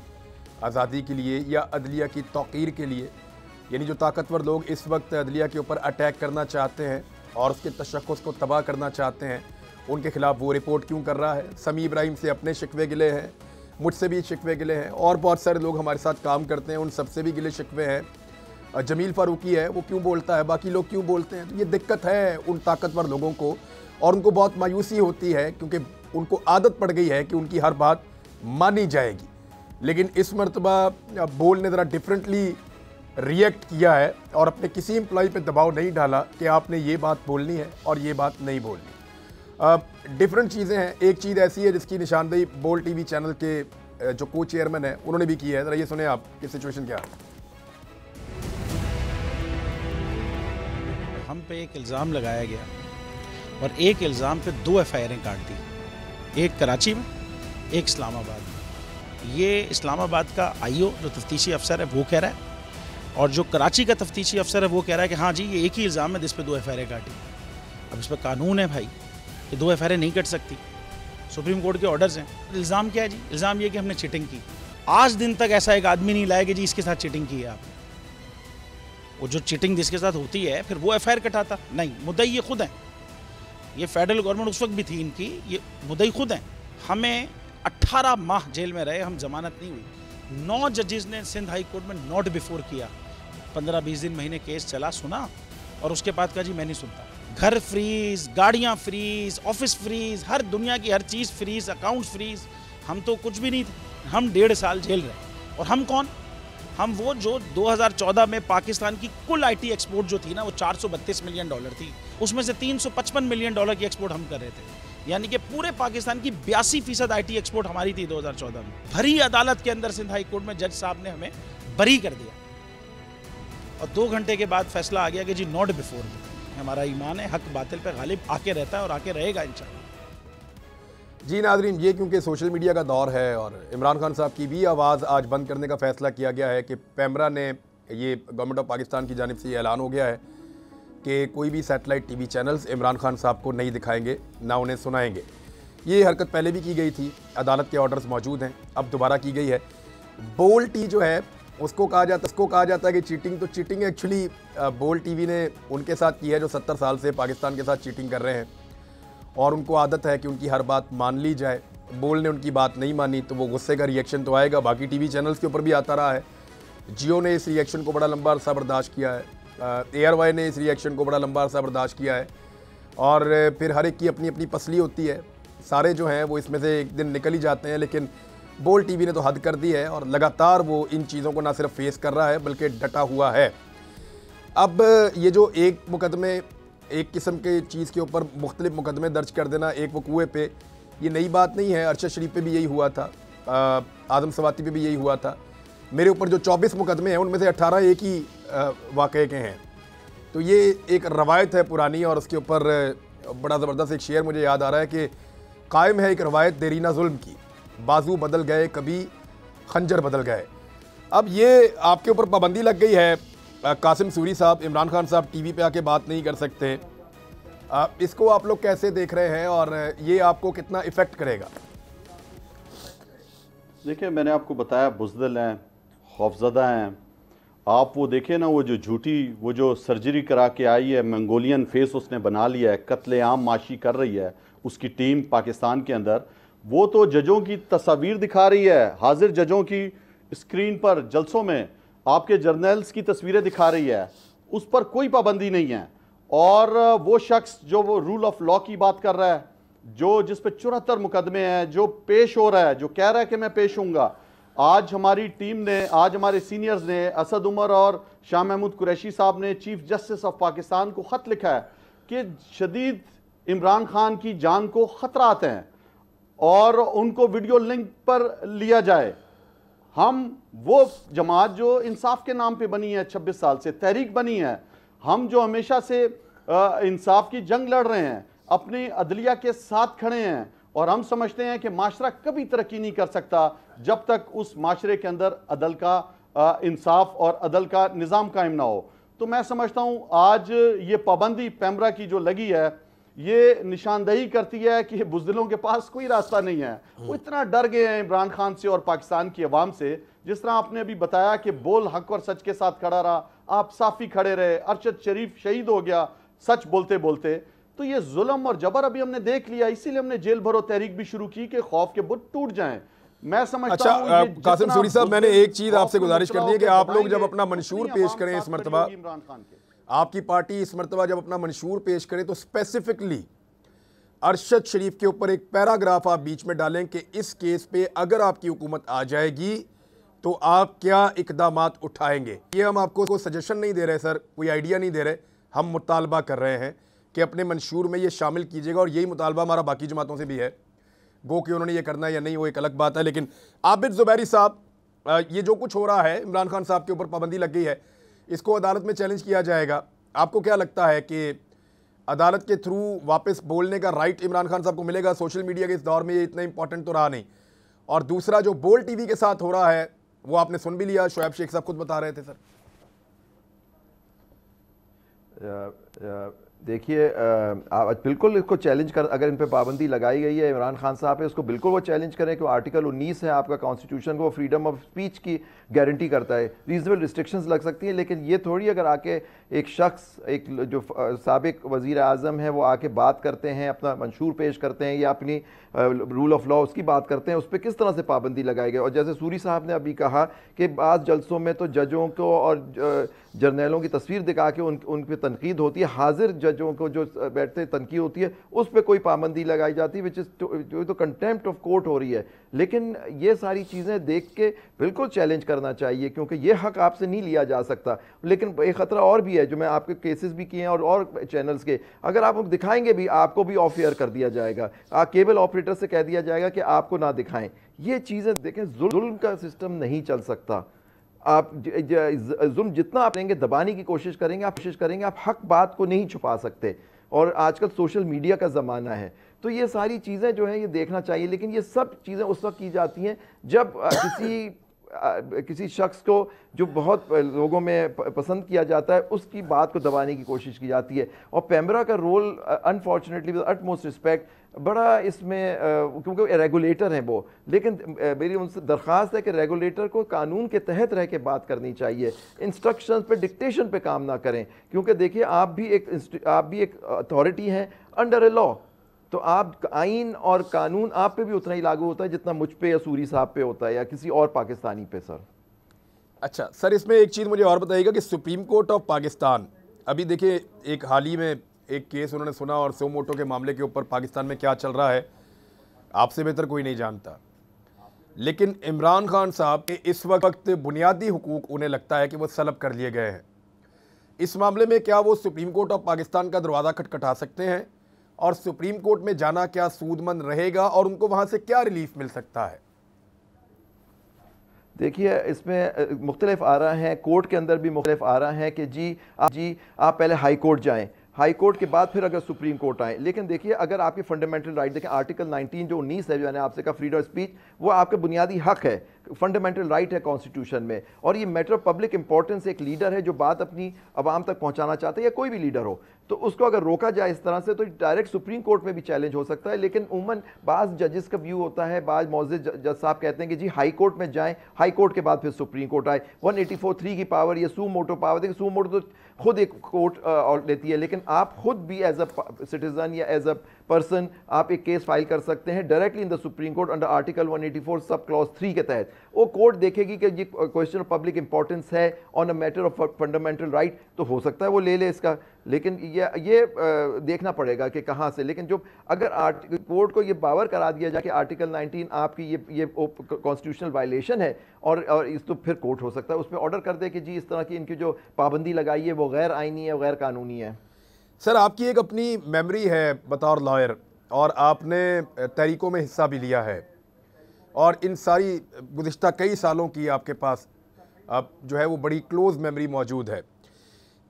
आज़ादी के लिए या अदलिया की तौक़ीर के लिए। यानी जो ताकतवर लोग इस वक्त अदलिया के ऊपर अटैक करना चाहते हैं और उसके तशक्कुस को तबाह करना चाहते हैं, उनके खिलाफ वो रिपोर्ट क्यों कर रहा है। समी इब्राहिम से अपने शिकवे गिले हैं, मुझसे भी शिकवे गिले हैं, और बहुत सारे लोग हमारे साथ काम करते हैं उन सबसे भी गिले शिकवे हैं। जमील फ़ारूकी है, वो क्यों बोलता है, बाकी लोग क्यों बोलते हैं। तो ये दिक्कत है उन ताकतवर लोगों को और उनको बहुत मायूसी होती है क्योंकि उनको आदत पड़ गई है कि उनकी हर बात मानी जाएगी। लेकिन इस मरतबा बोल ने ज़रा डिफरेंटली रिएक्ट किया है और अपने किसी एम्प्लॉय पे दबाव नहीं डाला कि आपने ये बात बोलनी है और ये बात नहीं बोलनी। डिफरेंट चीज़ें हैं। एक चीज़ ऐसी है जिसकी निशानदेही बोल टीवी चैनल के जो को चेयरमैन है उन्होंने भी की है। ज़रा ये सुने आप कि सिचुएशन क्या है। हम पे एक इल्ज़ाम लगाया गया और एक इल्ज़ाम पे 2 एफआईआरें काट दी, एक कराची में, एक इस्लामाबाद में। ये इस्लामाबाद का आईओ जो तफ्तीशी अफसर है वो कह रहा है और जो कराची का तफ्तीशी अफसर है वो कह रहा है कि हाँ जी ये एक ही इल्ज़ाम है जिस पे 2 एफआईआरें काटी। अब इस पर कानून है भाई कि 2 एफआईआरें नहीं कट सकती, सुप्रीम कोर्ट के ऑर्डर्स हैं। इल्ज़ाम क्या है जी? इल्ज़ाम ये कि हमने चीटिंग की। आज दिन तक ऐसा एक आदमी नहीं लाया कि जी इसके साथ चीटिंग की है आपने। वो जो चीटिंग जिसके साथ होती है फिर वो एफआईआर कटाता नहीं। मुद्दई ये खुद हैं, ये फेडरल गवर्नमेंट उस वक्त भी थी इनकी, ये मुद्दई खुद हैं। हमें 18 माह जेल में रहे, हम जमानत नहीं हुई। 9 जजेस ने सिंध हाई कोर्ट में नॉट बिफोर किया। 15-20 दिन महीने केस चला, सुना और उसके बाद कहा जी मैं नहीं सुनता। घर फ्रीज, गाड़ियाँ फ्रीज, ऑफिस फ्रीज, हर दुनिया की हर चीज़ फ्रीज, अकाउंट फ्रीज। हम तो कुछ भी नहीं थे, हम 1.5 साल जेल रहे। और हम कौन? हम वो जो 2014 में पाकिस्तान की कुल आईटी एक्सपोर्ट जो थी ना वो $432 मिलियन थी, उसमें से $355 मिलियन की एक्सपोर्ट हम कर रहे थे। यानी कि पूरे पाकिस्तान की 82% आईटी एक्सपोर्ट हमारी थी 2014 में। भरी अदालत के अंदर सिंध हाई कोर्ट में जज साहब ने हमें बरी कर दिया और 2 घंटे के बाद फैसला आ गया कि जी नॉट बिफोर। हमारा ईमान है हक बातिल पे गालिब आके रहता है और आके रहेगा इंशाल्लाह। जी नाज़रीन, ये क्योंकि सोशल मीडिया का दौर है और इमरान खान साहब की भी आवाज़ आज बंद करने का फ़ैसला किया गया है कि पैमरा ने, ये गवर्नमेंट ऑफ पाकिस्तान की जानिब से ये ऐलान हो गया है कि कोई भी satellite TV channels Imran Khan साहब को नहीं दिखाएंगे, ना उन्हें सुनाएंगे। ये हरकत पहले भी की गई थी, अदालत के ऑर्डर्स मौजूद हैं, अब दोबारा की गई है। बोल टी जो है उसको कहा जाता है कि चीटिंग, तो चीटिंग एक्चुअली बोल टीवी ने उनके साथ की है जो 70 साल से पाकिस्तान के साथ चीटिंग कर रहे हैं और उनको आदत है कि उनकी हर बात मान ली जाए। बोल ने उनकी बात नहीं मानी तो वो गुस्से का रिएक्शन तो आएगा, बाकी टीवी चैनल्स के ऊपर भी आता रहा है। जियो ने इस रिएक्शन को बड़ा लंबा अरसा बर्दाश्त किया है, एयरवाई ने इस रिएक्शन को बड़ा लंबा अरसा बर्दाश्त किया है और फिर हर एक की अपनी अपनी पसली होती है। सारे जो हैं वो इसमें से एक दिन निकल ही जाते हैं, लेकिन बोल टीवी ने तो हद कर दी है और लगातार वो इन चीज़ों को ना सिर्फ फेस कर रहा है बल्कि डटा हुआ है। अब ये जो एक मुकदमे, एक किस्म के चीज़ के ऊपर मुख्तलिफ मुकदमे दर्ज कर देना एक वकूए पे, ये नई बात नहीं है। अरशद शरीफ पे भी यही हुआ था, आदम सवाती पे भी यही हुआ था। मेरे ऊपर जो 24 मुकदमे हैं उनमें से 18 एक ही वाक़े के हैं। तो ये एक रवायत है पुरानी और उसके ऊपर बड़ा ज़बरदस्त एक शेर मुझे याद आ रहा है कि कायम है एक रवायत देरीना जुल्म की, बाजू बदल गए कभी खंजर बदल गए। अब ये आपके ऊपर पाबंदी लग गई है, कासिम सूरी साहब, इमरान खान साहब टीवी पे आके बात नहीं कर सकते। इसको आप लोग कैसे देख रहे हैं और ये आपको कितना इफ़ेक्ट करेगा? देखिए, मैंने आपको बताया बुज़दिल हैं, खौफज़दा हैं। आप वो देखें ना, वो जो झूठी, वो जो सर्जरी करा के आई है, मंगोलियन फेस उसने बना लिया है, कत्लेआम माशी कर रही है उसकी टीम पाकिस्तान के अंदर। वो तो जजों की तस्वीर दिखा रही है, हाजिर जजों की स्क्रीन पर जलसों में आपके जर्नल्स की तस्वीरें दिखा रही है। उस पर कोई पाबंदी नहीं है। और वो शख्स जो वो रूल ऑफ लॉ की बात कर रहा है, जो जिस पे 74 मुकदमे हैं, जो पेश हो रहा है, जो कह रहा है कि मैं पेश होऊंगा, आज हमारी टीम ने, आज हमारे सीनियर्स ने, असद उमर और शाह महमूद कुरैशी साहब ने चीफ जस्टिस ऑफ पाकिस्तान को खत लिखा है कि शदीद इमरान खान की जान को खतरात हैं और उनको वीडियो लिंक पर लिया जाए। हम वो जमात जो इंसाफ के नाम पे बनी है, 26 साल से तहरीक बनी है, हम जो हमेशा से इंसाफ की जंग लड़ रहे हैं, अपनी अदलिया के साथ खड़े हैं, और हम समझते हैं कि माशरा कभी तरक्की नहीं कर सकता जब तक उस माशरे के अंदर अदल का इंसाफ और अदल का निज़ाम कायम ना हो। तो मैं समझता हूँ आज ये पाबंदी पैमरा की जो लगी है, ये निशानदही करती है कि बुज़दिलों के पास कोई रास्ता नहीं है। वो इतना डर गए हैं इमरान खान से और पाकिस्तान की अवाम से। जिस तरह आपने अभी बताया कि बोल हक और सच के साथ खड़ा रहा, आप साफी खड़े रहे, अरशद शरीफ शहीद हो गया सच बोलते बोलते। तो ये जुल्म और जबर अभी हमने देख लिया, इसीलिए हमने जेल भरो तहरीक भी शुरू की कि खौफ के बुत टूट जाएं। मैं समझता हूं अच्छा कासिम सूरी साहब, मैंने एक चीज आपसे गुजारिश करनी है कि आप लोग जब अपना मंशूर पेश करें इस मरतबा, आपकी पार्टी इस मरतबा जब अपना मंशूर पेश करे तो स्पेसिफिकली अरशद शरीफ के ऊपर एक पैराग्राफ आप बीच में डालें कि इस केस पे अगर आपकी हुकूमत आ जाएगी तो आप क्या इकदामात उठाएंगे। ये हम आपको सजेशन नहीं दे रहे सर, कोई आइडिया नहीं दे रहे, हम मुतालबा कर रहे हैं कि अपने मंशूर में ये शामिल कीजिएगा। और यही मुतालबा हमारा बाकी जमातों से भी है। गो कि उन्होंने ये करना है या नहीं वो एक अलग बात है। लेकिन आबिद ज़ुबैरी साहब, ये जो कुछ हो रहा है, इमरान खान साहब के ऊपर पाबंदी लग गई है, इसको अदालत में चैलेंज किया जाएगा। आपको क्या लगता है कि अदालत के थ्रू वापस बोलने का राइट इमरान खान साहब को मिलेगा? सोशल मीडिया के इस दौर में ये इतना इंपॉर्टेंट तो रहा नहीं। और दूसरा जो बोल टीवी के साथ हो रहा है वो आपने सुन भी लिया, शोएब शेख साहब खुद बता रहे थे। सर देखिए, बिल्कुल इसको चैलेंज कर, अगर इन पे पाबंदी लगाई गई है इमरान खान साहब पे, उसको बिल्कुल वो चैलेंज करें कि आर्टिकल 19 है आपका कॉन्स्टिट्यूशन को, फ्रीडम ऑफ स्पीच की गारंटी करता है। रीजनेबल रिस्ट्रिक्शंस लग सकती हैं, लेकिन ये थोड़ी अगर आके एक शख्स, एक जो साबिक वज़ीर आज़म है, वो आके बात करते हैं, अपना मंशूर पेश करते हैं या अपनी रूल ऑफ लॉ उसकी बात करते हैं, उस पर किस तरह से पाबंदी लगाई गई। और जैसे सूरी साहब ने अभी कहा कि बाज़ जलसों में तो जजों को और जर्नलों की तस्वीर दिखा के उन पर तनकीद होती है, हाजिर जजों को जो बैठते तनकीद होती है उस पर कोई पाबंदी लगाई जाती है, विच इज़ जो तो कंटेम्प्ट ऑफ कोर्ट हो रही है। लेकिन ये सारी चीज़ें देख के बिल्कुल चैलेंज करना चाहिए, क्योंकि ये हक आपसे नहीं लिया जा सकता। लेकिन एक ख़तरा और भी है, जो मैं आपके केसेस भी किए हैं और चैनल्स के, अगर आप दिखाएंगे भी, आपको भी ऑफ एयर कर दिया जाएगा, केबल ऑपरेटर से कह दिया जाएगा कि आपको ना दिखाएं। ये चीज़ें देखें, जुल्म का सिस्टम नहीं चल सकता। आप जुल्म जितना आप लेंगे, दबाने की कोशिश करेंगे, आप हक बात को नहीं छुपा सकते। और आजकल सोशल मीडिया का ज़माना है, तो ये सारी चीज़ें जो हैं ये देखना चाहिए। लेकिन ये सब चीज़ें उस वक्त की जाती हैं जब किसी शख्स को जो बहुत लोगों में पसंद किया जाता है, उसकी बात को दबाने की कोशिश की जाती है। और पैमरा का role unfortunately with utmost respect बड़ा इसमें, क्योंकि रेगुलेटर हैं वो, लेकिन मेरी उनसे दरख्वास्त है कि रेगुलेटर को कानून के तहत रह के बात करनी चाहिए, इंस्ट्रक्शंस पे, डिक्टेशन पे काम ना करें। क्योंकि देखिए, आप भी एक अथॉरिटी हैं अंडर ए लॉ, तो आप आइन और कानून आप पे भी उतना ही लागू होता है जितना मुझ पे या सूरी साहब पे होता है या किसी और पाकिस्तानी पे। सर अच्छा सर, इसमें एक चीज़ मुझे और बताइएगा कि सुप्रीम कोर्ट ऑफ पाकिस्तान, अभी देखिए एक हाल ही में एक केस उन्होंने सुना और सो मोटो के मामले के ऊपर पाकिस्तान में क्या चल रहा है आपसे बेहतर कोई नहीं जानता। लेकिन इमरान खान साहब के इस वक्त बुनियादी हुकूक उन्हें लगता है कि वो सलब कर लिए गए हैं। इस मामले में क्या वो सुप्रीम कोर्ट ऑफ पाकिस्तान का दरवाज़ा खटखटा सकते हैं? और सुप्रीम कोर्ट में जाना क्या सूदमंद रहेगा और उनको वहां से क्या रिलीफ मिल सकता है? देखिए, इसमें मुख्तलिफ आ रहा है, कोर्ट के अंदर भी मुख्तलिफ आ रहा है कि जी आप पहले हाई कोर्ट जाएं, हाई कोर्ट के बाद फिर अगर सुप्रीम कोर्ट आए। लेकिन देखिए, अगर आपकी फंडामेंटल राइट देखें, आर्टिकल 19 जो 19 है, जो मैंने आपसे कहा, फ्रीडम ऑफ स्पीच, वो आपका बुनियादी हक है, फंडामेंटल राइट है कॉन्स्टिट्यूशन में। और ये मैटर ऑफ पब्लिक इंपॉर्टेंस, एक लीडर है जो बात अपनी आवाम तक पहुंचाना चाहता है या कोई भी लीडर हो, तो उसको अगर रोका जाए इस तरह से तो डायरेक्ट सुप्रीम कोर्ट में भी चैलेंज हो सकता है। लेकिन उमूमन बाज़ जजेस का व्यू होता है, बाज़ मौज़िज़ जज साहब कहते हैं कि जी हाई कोर्ट में जाएं, हाई कोर्ट के बाद फिर सुप्रीम कोर्ट आए। 184(3) की पावर, ये सू मोटो पावर, देखिए सू मोटो तो खुद एक कोर्ट और लेती है, लेकिन आप खुद भी एज अ सिटीजन या एज अ पर्सन आप एक केस फाइल कर सकते हैं directly in the supreme court under article 184 sub clause 3 के तहत। वो कोर्ट देखेगी कि ये क्वेश्चन ऑफ पब्लिक इंपॉर्टेंस है on a matter of fundamental right, तो हो सकता है वो ले इसका, लेकिन ये देखना पड़ेगा कि कहाँ से। लेकिन जो अगर कोर्ट को ये बावर करा दिया जाए कि आर्टिकल 19 आपकी ये कॉन्स्टिट्यूशनल वायलेशन है और इस तो फिर कोर्ट हो सकता है उस पर ऑर्डर कर दे कि जी इस तरह की इनकी जो पाबंदी लगाई है वो गैर आईनी है, गैर कानूनी है। सर, आपकी एक अपनी मेमोरी है बतौर लॉयर और आपने तहरीकों में हिस्सा भी लिया है और इन सारी गुज़िश्ता कई सालों की आपके पास अब जो है वो बड़ी क्लोज़ मेमोरी मौजूद है।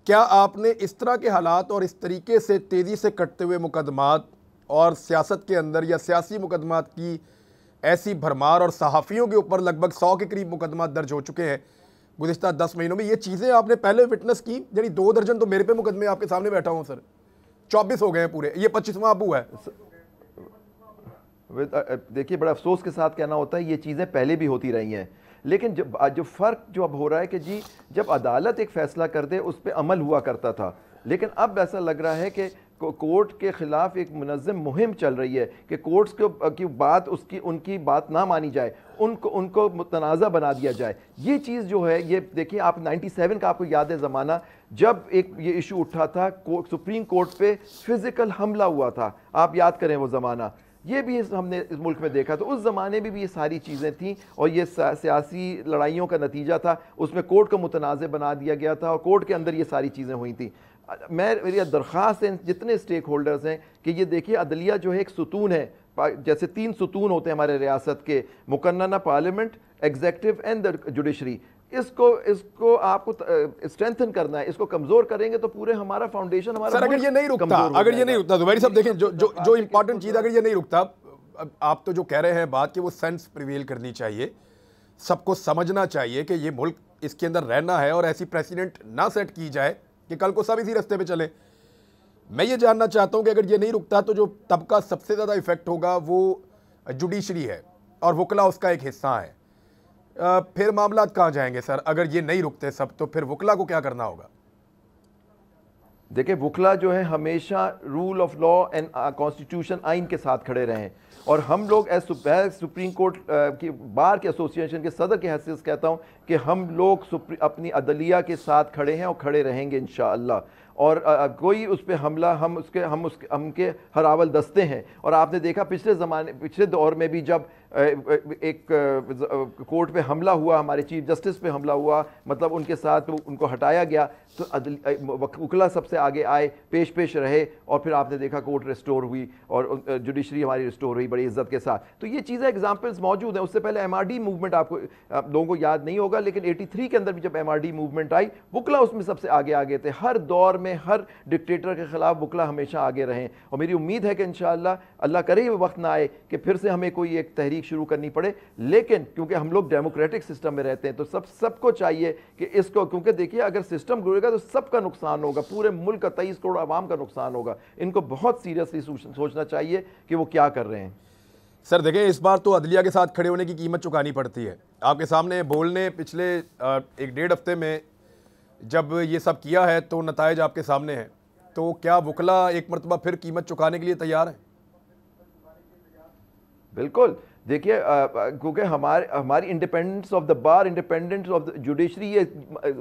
क्या आपने इस तरह के हालात और इस तरीके से तेज़ी से कटते हुए मुकदमात और सियासत के अंदर या सियासी मुकदमात की ऐसी भरमार, और सहाफ़ियों के ऊपर लगभग 100 के करीब मुकदमात दर्ज हो चुके हैं गुज़िश्ता 10 महीनों में, ये चीज़ें आपने पहले विटनेस की? यानी 2 दर्जन तो मेरे पे मुकदमे आपके सामने बैठा हूँ सर, 24 हो गए हैं पूरे, ये 25वां अबू है। देखिए बड़ा अफसोस के साथ कहना होता है ये चीज़ें पहले भी होती रही हैं, लेकिन जो फ़र्क जो अब हो रहा है कि जी जब अदालत एक फ़ैसला कर दे उस पर अमल हुआ करता था, लेकिन अब ऐसा लग रहा है कि कोर्ट के ख़िलाफ़ एक मुनज़्ज़म मुहिम चल रही है कि कोर्ट्स की बात उनकी बात ना मानी जाए, उनको मुतनाज़ा बना दिया जाए। ये चीज़ जो है, ये देखिए आप 97 का आपको याद है ज़माना जब एक ये इशू उठा था, सुप्रीम कोर्ट पे फ़िज़िकल हमला हुआ था, आप याद करें वो ज़माना, ये भी हमने इस मुल्क में देखा। तो उस ज़माने में भी ये सारी चीज़ें थीं और ये सियासी लड़ाइयों का नतीजा था, उसमें कोर्ट को मुतनाज़ बना दिया गया था और कोर्ट के अंदर ये सारी चीज़ें हुई थी। मेरी दरख्वास्त है जितने स्टेक होल्डर्स हैं कि ये देखिए अदलिया जो है एक सुतून है, जैसे 3 सुतून होते हैं हमारे रियासत के, मुकन्नना parliament, executive and the judiciary. इसको आपको स्ट्रेंथन करना है, इसको कमजोर करेंगे तो पूरे हमारा फाउंडेशन हमारा सर अगर ये नहीं रुकता जुबैरी साहब देखें जो इंपॉर्टेंट चीज़, अगर ये नहीं रुकता, आप तो जो कह रहे हैं बात कि वो सेंस प्रिवेल करनी चाहिए, सबको समझना चाहिए कि ये मुल्क इसके अंदर रहना है और ऐसी प्रेसिडेंट ना सेट की जाए कि कल को सब इसी रास्ते पे चले। मैं ये जानना चाहता हूं कि अगर ये नहीं रुकता तो जो तबका सबसे ज़्यादा इफेक्ट होगा वो जुडिशरी है और वकला उसका एक हिस्सा है, फिर मामला कहाँ जाएंगे सर? अगर ये नहीं रुकते सब तो फिर वकला को क्या करना होगा? देखिए वकला जो है हमेशा rule of law and constitution आइन के साथ खड़े रहें, और हम लोग सुप्रीम कोर्ट की बार के एसोसिएशन के सदर की हैसियत से कहता हूं कि हम लोग अपनी अदलिया के साथ खड़े हैं और खड़े रहेंगे इंशाअल्लाह। और कोई उस पर हमला हमके हरावल दस्ते हैं। और आपने देखा पिछले दौर में भी जब एक कोर्ट पे हमला हुआ, हमारे चीफ जस्टिस पे हमला हुआ, मतलब उनके साथ उनको हटाया गया, तो वकला सबसे आगे आए, पेश रहे, और फिर आपने देखा कोर्ट रिस्टोर हुई और जुडिशरी हमारी रिस्टोर हुई बड़ी इज्जत के साथ। तो ये चीज़ें एग्जाम्पल्स मौजूद हैं। उससे पहले MRD मूवमेंट आपको लोगों को याद नहीं होगा, लेकिन 83 के अंदर भी जब MRD मूवमेंट आई, वकला उसमें सबसे आगे थे। हर दौर में हर डिक्टेटर के खिलाफ वकला हमेशा आगे रहें, और मेरी उम्मीद है कि इंशाअल्लाह अल्लाह करे ये वक्त ना आए कि फिर से हमें कोई एक तहरीक शुरू करनी पड़े। लेकिन क्योंकि हम लोग डेमोक्रेटिक सिस्टम में रहते हैं तो सबको चाहिए कि इसको, क्योंकि देखिए अगर सिस्टम गिरेगा तो सबका नुकसान होगा, पूरे मुल्क का 23 करोड़ आवाम का नुकसान होगा। इनको बहुत सीरियसली सोचना चाहिए कि वो क्या कर रहे हैं। सर देखें, इस बार तो अदलिया के साथ खड़े होने की कीमत चुकानी पड़ती है। आपके सामने बोलने पिछले 1-1.5 हफ्ते में जब ये सब किया है तो नताइज आपके सामने हैं, तो क्या वकला एक मरतबा फिर कीमत चुकाने के लिए तैयार है? बिल्कुल। देखिए क्योंकि हमारी independence of the bar, independence of the judiciary ये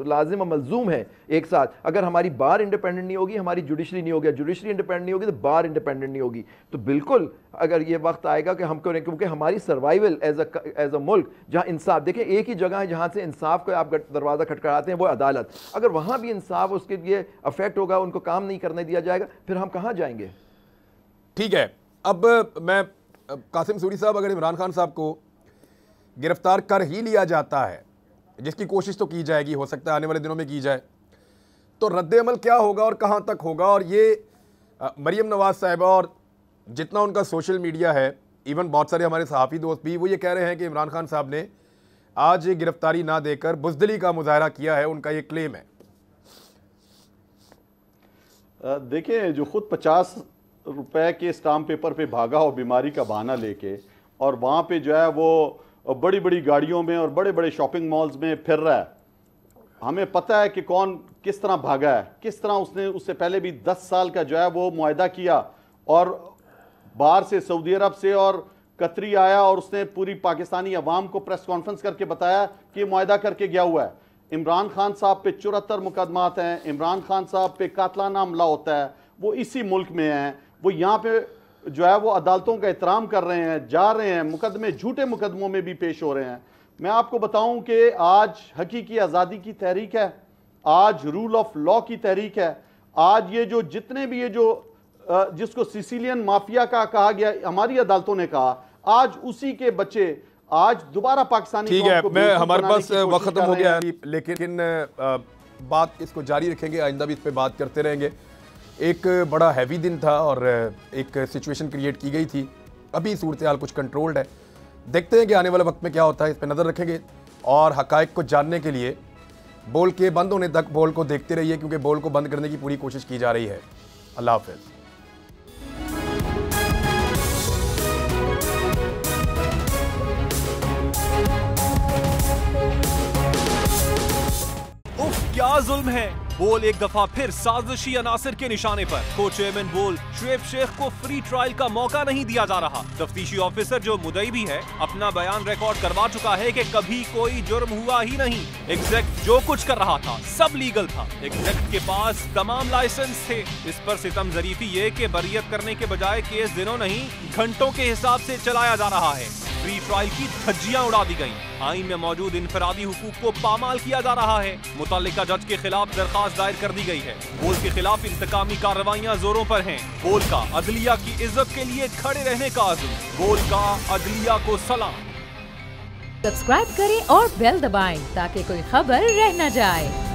लाजिम और मलजूम है एक साथ। अगर हमारी बार इंडिपेंडेंट नहीं होगी, हमारी जुडिशरी नहीं होगी, जुडिशरी इंडिपेंडेंट नहीं होगी तो बार इंडिपेंडेंट नहीं होगी। तो बिल्कुल अगर ये वक्त आएगा कि हम करें, क्योंकि हमारी सर्वाइवल एज अ मुल्क जहाँ इंसाफ, देखिए एक ही जगह है जहाँ से इंसाफ का आप दरवाज़ा खटखटाते हैं, वो अदालत। अगर वहाँ भी इंसाफ उसके लिए अफेक्ट होगा, उनको काम नहीं करने दिया जाएगा, फिर हम कहाँ जाएंगे? ठीक है, अब मैं कासिम सूरी साहब, अगर इमरान खान साहब को गिरफ्तार कर ही लिया जाता है, जिसकी कोशिश तो की जाएगी, हो सकता है आने वाले दिनों में की जाए, तो रद्द-ए-अमल क्या होगा और कहां तक होगा? और ये मरियम नवाज साहिबा और जितना उनका सोशल मीडिया है, इवन बहुत सारे हमारे सहाफ़ी दोस्त भी वो ये कह रहे हैं कि इमरान खान साहब ने आज ये गिरफ्तारी ना देकर बुज़दिली का मुजाहरा किया है, उनका ये क्लेम है। देखिए, जो खुद 50 रुपए के स्टाम्प पेपर पे भागा हो बीमारी का बहाना लेके, और वहाँ पे जो है वो बड़ी बड़ी गाड़ियों में और बड़े बड़े शॉपिंग मॉल्स में फिर रहा है। हमें पता है कि कौन किस तरह भागा है, किस तरह उसने उससे पहले भी 10 साल का जो है वो मुआहदा किया और बाहर से, सऊदी अरब से और कतरी आया और उसने पूरी पाकिस्तानी अवाम को प्रेस कॉन्फ्रेंस करके बताया कि मुआहदा करके गया हुआ है। इमरान खान साहब पे 74 मुकदमात हैं, इमरान खान साहब पे कातलाना हमला होता है, वो इसी मुल्क में हैं, वो यहाँ पे जो है वो अदालतों का एहतराम कर रहे हैं, जा रहे हैं, मुकदमे झूठे मुकदमों में भी पेश हो रहे हैं। मैं आपको बताऊं कि आज हकीकी आज़ादी की तहरीक है, आज रूल ऑफ लॉ की तहरीक है, आज ये जो जितने भी ये जो जिसको सिसिलियन माफिया का कहा गया, हमारी अदालतों ने कहा, आज उसी के बच्चे आज दोबारा पाकिस्तानी। ठीक है, मैं हमारे पास वक्त खत्म हो गया है, लेकिन बात इसको जारी रखेंगे, आइंदा भी इस पर बात करते रहेंगे। एक बड़ा हैवी दिन था और एक सिचुएशन क्रिएट की गई थी। अभी सूरत हाल कुछ कंट्रोल्ड है, देखते हैं कि आने वाले वक्त में क्या होता है, इस पर नज़र रखेंगे और हकायक को जानने के लिए बोल के बंद होने तक बोल को देखते रहिए, क्योंकि बोल को बंद करने की पूरी कोशिश की जा रही है। अल्लाह हाफ़िज़। क्या जुल्म है। बोल एक दफा फिर साजिशी अनासर के निशाने पर। को चेयरमैन बोल शुएब शेख को फ्री ट्रायल का मौका नहीं दिया जा रहा। तफ्तीशी ऑफिसर जो मुदई भी है अपना बयान रिकॉर्ड करवा चुका है कि कभी कोई जुर्म हुआ ही नहीं। एग्जैक्ट जो कुछ कर रहा था सब लीगल था। एग्जैक्ट के पास तमाम लाइसेंस थे। इस पर सितम जरीफी ये कि बरियत करने के बजाय केस दिनों नहीं घंटों के हिसाब से चलाया जा रहा है। फ्री ट्रायल की धज्जियां उड़ा दी गईं। आईन में मौजूद इनफरादी हुकूक को पामाल किया जा रहा है। मुतल्लिका जज के खिलाफ दरखास्त दायर कर दी गई है। बोल के खिलाफ इंतकामी कार्रवाइयां जोरों पर हैं। बोल का अदलिया की इज्जत के लिए खड़े रहने का अज़्म। बोल का अदलिया को सलाम। सब्सक्राइब करें और बेल दबाएं ताकि कोई खबर रह न जाए।